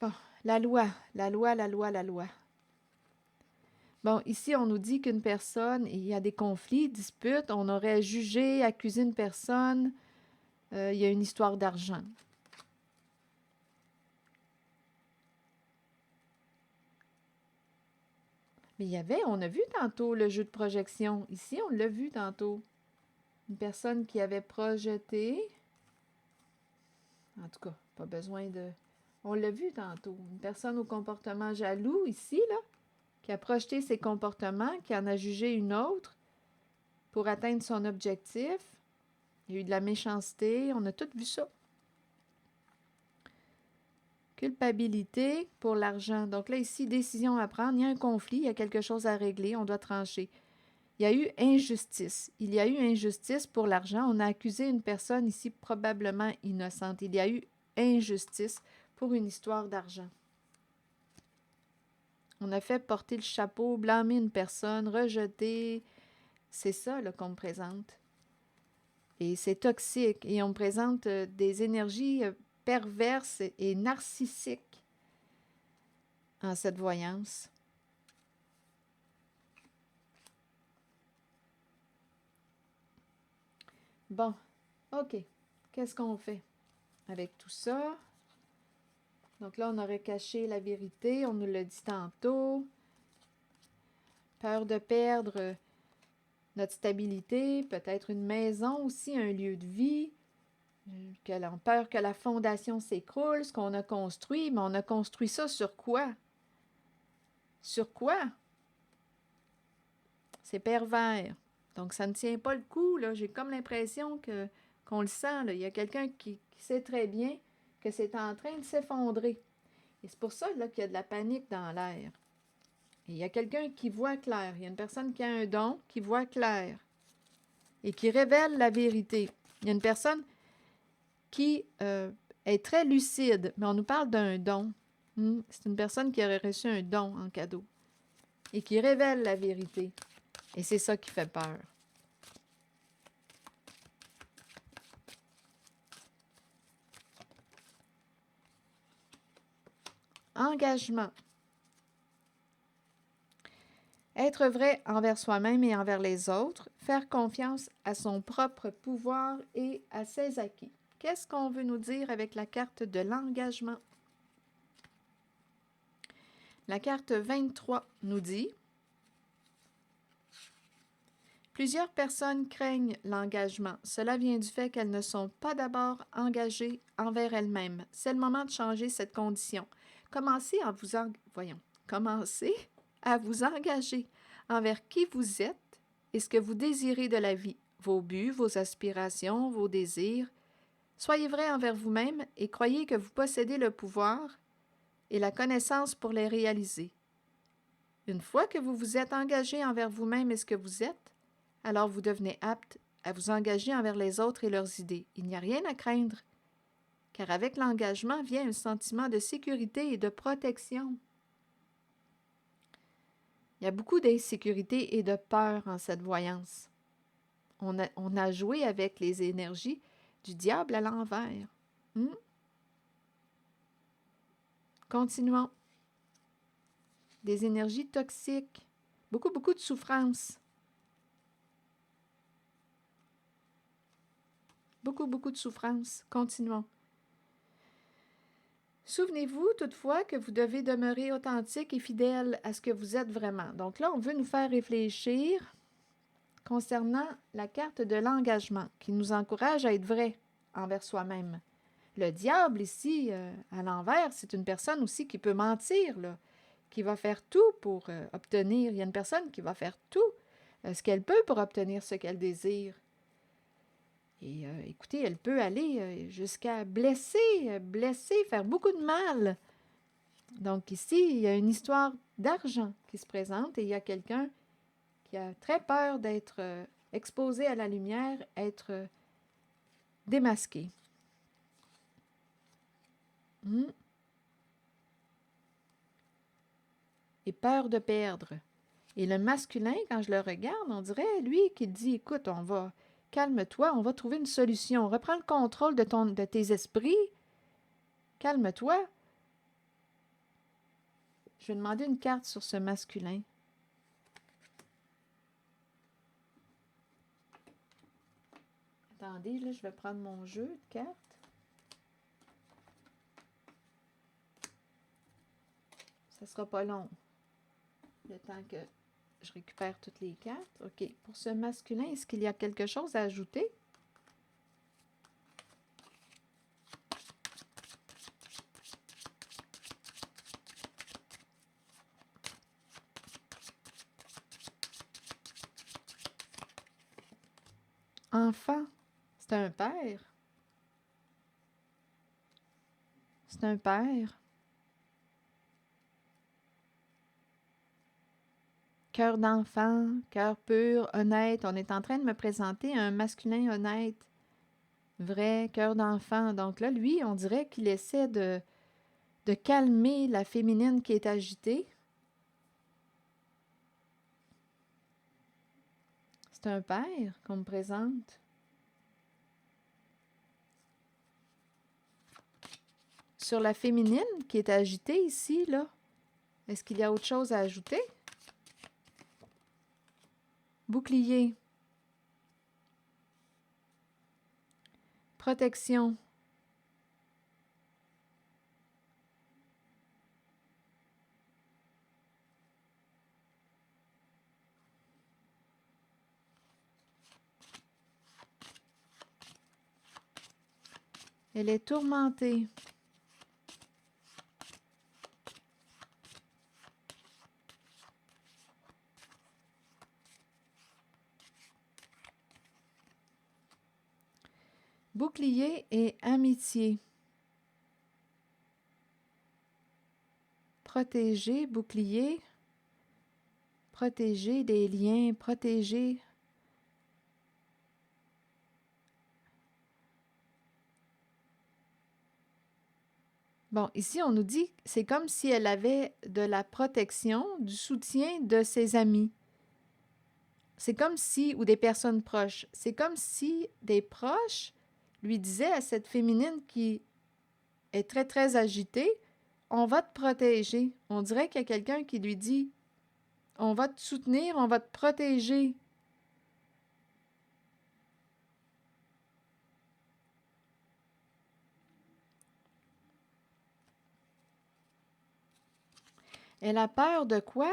Bon, la loi, la loi, la loi, la loi. Bon, ici, on nous dit qu'une personne, il y a des conflits, disputes, on aurait jugé, accusé une personne, il y a une histoire d'argent. Mais il y avait, on a vu tantôt le jeu de projection. Ici, on l'a vu tantôt. Une personne qui avait projeté. En tout cas, pas besoin de... On l'a vu tantôt. Une personne au comportement jaloux, ici, là, qui a projeté ses comportements, qui en a jugé une autre pour atteindre son objectif. Il y a eu de la méchanceté. On a tout vu ça. Culpabilité pour l'argent. Donc là, ici, décision à prendre. Il y a un conflit, il y a quelque chose à régler, on doit trancher. Il y a eu injustice. Il y a eu injustice pour l'argent. On a accusé une personne ici probablement innocente. Il y a eu injustice pour une histoire d'argent. On a fait porter le chapeau, blâmer une personne, rejeter. C'est ça qu'on me présente. Et c'est toxique. Et on me présente des énergies perverses et narcissiques en cette voyance. Bon, OK. Qu'est-ce qu'on fait avec tout ça? Donc là, on aurait caché la vérité, on nous l'a dit tantôt. Peur de perdre notre stabilité, peut-être une maison aussi, un lieu de vie. Peur que la fondation s'écroule, ce qu'on a construit, mais on a construit ça sur quoi? Sur quoi? C'est pervers. Donc, ça ne tient pas le coup, là. J'ai comme l'impression qu'on le sent, là. Il y a quelqu'un qui sait très bien que c'est en train de s'effondrer. Et c'est pour ça, là, qu'il y a de la panique dans l'air. Et il y a quelqu'un qui voit clair. Il y a une personne qui a un don, qui voit clair et qui révèle la vérité. Il y a une personne qui est très lucide, mais on nous parle d'un don. C'est une personne qui aurait reçu un don en cadeau et qui révèle la vérité. Et c'est ça qui fait peur. engagement. Être vrai envers soi-même et envers les autres, faire confiance à son propre pouvoir et à ses acquis. Qu'est-ce qu'on veut nous dire avec la carte de l'engagement? La carte 23 nous dit: plusieurs personnes craignent l'engagement. Cela vient du fait qu'elles ne sont pas d'abord engagées envers elles-mêmes. C'est le moment de changer cette condition. Commencez à vous engager envers qui vous êtes et ce que vous désirez de la vie, vos buts, vos aspirations, vos désirs. Soyez vrai envers vous-même et croyez que vous possédez le pouvoir et la connaissance pour les réaliser. Une fois que vous vous êtes engagé envers vous-même et ce que vous êtes, alors vous devenez apte à vous engager envers les autres et leurs idées. Il n'y a rien à craindre, car avec l'engagement vient un sentiment de sécurité et de protection. Il y a beaucoup d'insécurité et de peur en cette voyance. On a joué avec les énergies du diable à l'envers. Continuons. Des énergies toxiques. Beaucoup de souffrance. Beaucoup de souffrance. Continuons. Souvenez-vous toutefois que vous devez demeurer authentique et fidèle à ce que vous êtes vraiment. Donc là, on veut nous faire réfléchir concernant la carte de l'engagement qui nous encourage à être vrai envers soi-même. Le diable ici, à l'envers, c'est une personne aussi qui peut mentir, là, qui va faire tout pour obtenir. Il y a une personne qui va faire tout ce qu'elle peut pour obtenir ce qu'elle désire. Et écoutez, elle peut aller jusqu'à blesser, faire beaucoup de mal. Donc ici, il y a une histoire d'argent qui se présente et il y a quelqu'un qui a très peur d'être exposé à la lumière, être démasqué. Et peur de perdre. Et le masculin, quand je le regarde, on dirait, lui, qui dit, écoute, calme-toi, on va trouver une solution. Reprends le contrôle de tes esprits. Calme-toi. Je vais demander une carte sur ce masculin. Attendez, là, je vais prendre mon jeu de cartes. Ça ne sera pas long. Le temps que je récupère toutes les cartes. OK. Pour ce masculin, est-ce qu'il y a quelque chose à ajouter? Enfant, c'est un père. C'est un père. Cœur d'enfant, cœur pur, honnête. On est en train de me présenter un masculin honnête, vrai, cœur d'enfant. Donc là, lui, on dirait qu'il essaie de calmer la féminine qui est agitée. C'est un père qu'on me présente. Sur la féminine qui est agitée ici, là, est-ce qu'il y a autre chose à ajouter? Bouclier. Protection. Elle est tourmentée. Bouclier et amitié. Protéger, bouclier. Protéger des liens, protéger. Bon, ici, on nous dit que c'est comme si elle avait de la protection, du soutien de ses amis. C'est comme si, ou des personnes proches, c'est comme si des proches lui disaient à cette féminine qui est très agitée, on va te protéger. On dirait qu'il y a quelqu'un qui lui dit, on va te soutenir, on va te protéger. Elle a peur de quoi?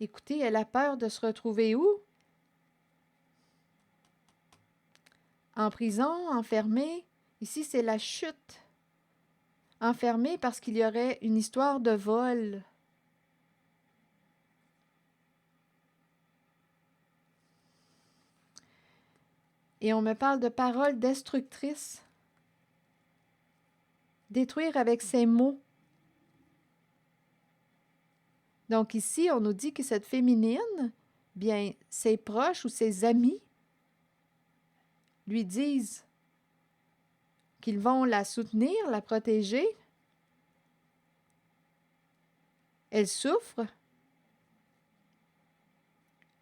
Écoutez, elle a peur de se retrouver où? En prison, enfermée. Ici, c'est la chute. Enfermée parce qu'il y aurait une histoire de vol. Et on me parle de paroles destructrices. Détruire avec ses mots. Donc ici, on nous dit que cette féminine, bien, ses proches ou ses amis lui disent qu'ils vont la soutenir, la protéger. Elle souffre.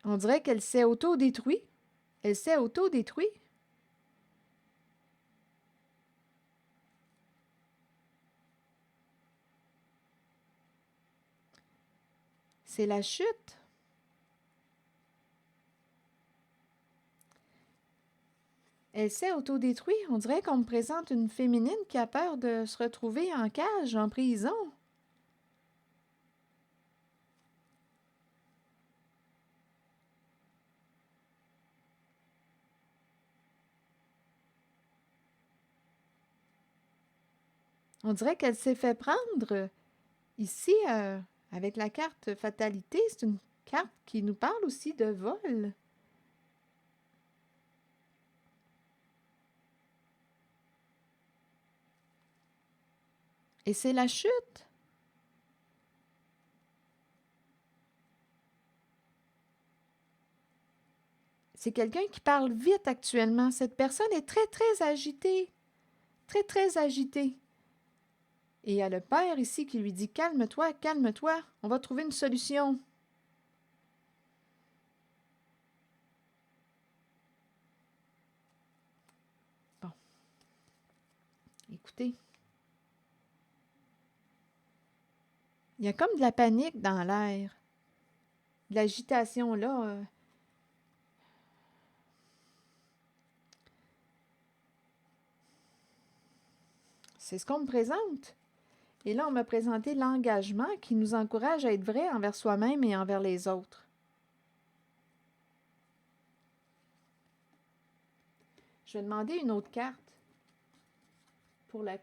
On dirait qu'elle s'est auto-détruite. Elle s'est auto-détruite. C'est la chute. Elle s'est autodétruite. On dirait qu'on me présente une féminine qui a peur de se retrouver en cage, en prison. On dirait qu'elle s'est fait prendre. Ici, avec la carte fatalité, c'est une carte qui nous parle aussi de vol. Et c'est la chute. C'est quelqu'un qui parle vite actuellement. Cette personne est très, très agitée. Très, très agitée. Et il y a le père ici qui lui dit « Calme-toi, calme-toi, on va trouver une solution. » Bon. Écoutez. Il y a comme de la panique dans l'air. De l'agitation, là. C'est ce qu'on me présente. Et là, on m'a présenté l'engagement qui nous encourage à être vrai envers soi-même et envers les autres. Je vais demander une autre carte pour la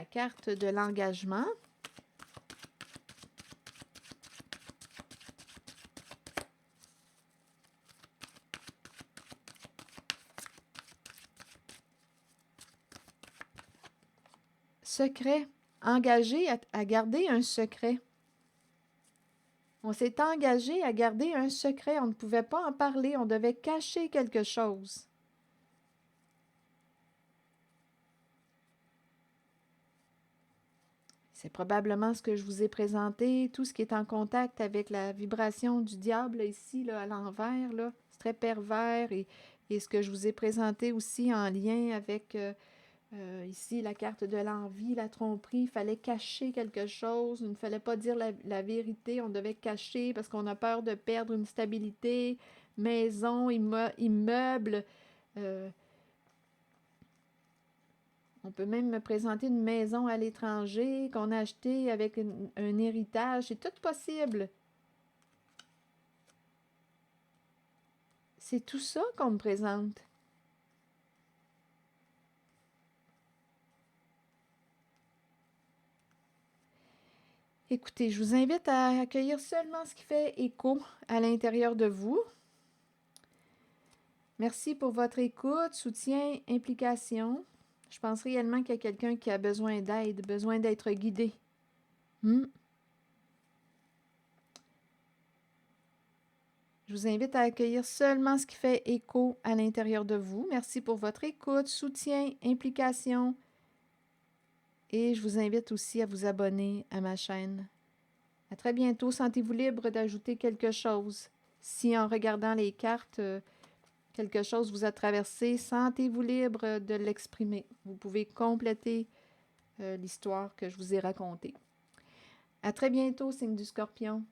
carte de l'engagement. Secret. Engagé à garder un secret. On s'est engagé à garder un secret. On ne pouvait pas en parler. On devait cacher quelque chose. C'est probablement ce que je vous ai présenté, tout ce qui est en contact avec la vibration du diable ici, là, à l'envers, là. C'est très pervers et ce que je vous ai présenté aussi en lien avec ici la carte de l'envie, la tromperie. Il fallait cacher quelque chose, il ne fallait pas dire la vérité, on devait cacher parce qu'on a peur de perdre une stabilité, maison, immeuble. On peut même me présenter une maison à l'étranger qu'on a achetée avec un héritage. C'est tout possible. C'est tout ça qu'on me présente. Écoutez, je vous invite à accueillir seulement ce qui fait écho à l'intérieur de vous. Merci pour votre écoute, soutien, implication. Je pense réellement qu'il y a quelqu'un qui a besoin d'aide, besoin d'être guidé. Je vous invite à accueillir seulement ce qui fait écho à l'intérieur de vous. Merci pour votre écoute, soutien, implication. Et je vous invite aussi à vous abonner à ma chaîne. À très bientôt. Sentez-vous libre d'ajouter quelque chose. Si en regardant les cartes, quelque chose vous a traversé, sentez-vous libre de l'exprimer. Vous pouvez compléter l'histoire que je vous ai racontée. À très bientôt, signe du Scorpion.